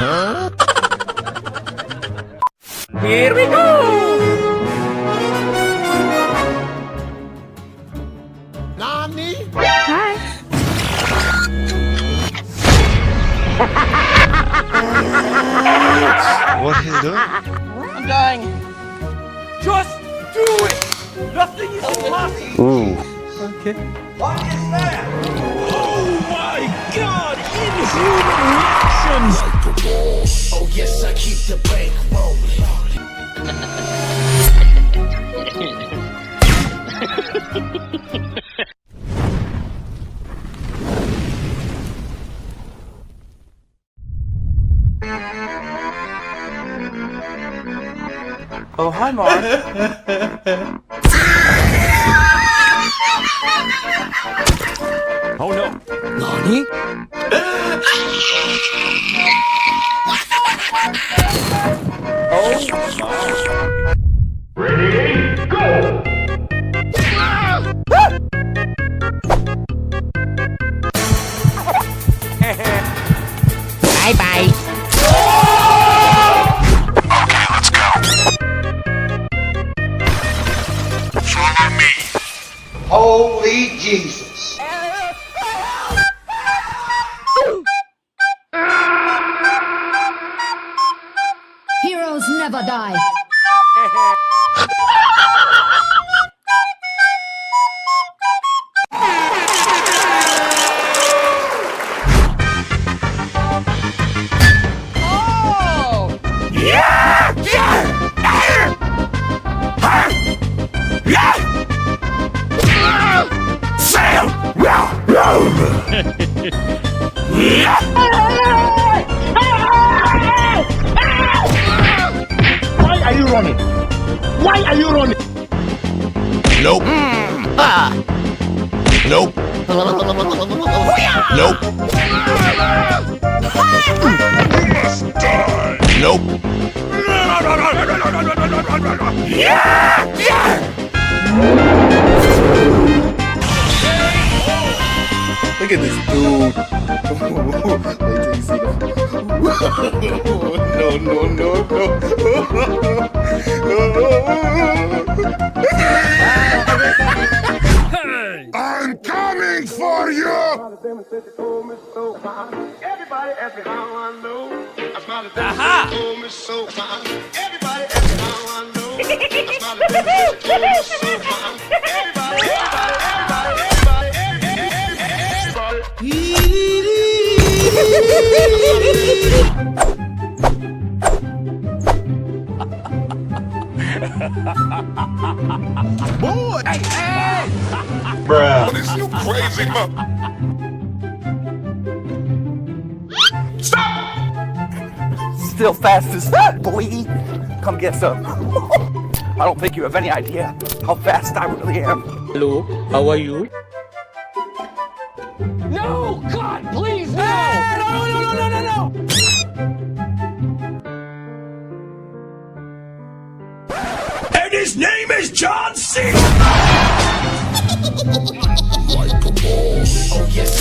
Here we go! Nani? Hi. What he's doing? I'm dying. Just do it! Nothing is impossible! Ooh. Okay. What is that? Oh my god! Inhuman reactions! Oh yes, I keep the bank rolling. Oh, hi, Mark. Oh no. Nani? Oh Bye bye. Holy Jesus. Heroes never die. Why are you running? Why are you running? Nope. Nope. Nope. Nope. Look at this dude. Wait till you see the. No. I'm coming for you. Everybody ask me how I know. I smile at them. Aha! Told me so fine. Everybody ask me how I know. I smile at them. Told me so fine. Everybody. Boy. Bruh. What is you crazy Still fast as fuck, boy. Come get some. I don't think you have any idea how fast I really am. Hello, how are you? No! God, please, no! No! And his name is John C. Like a boss. Oh yes.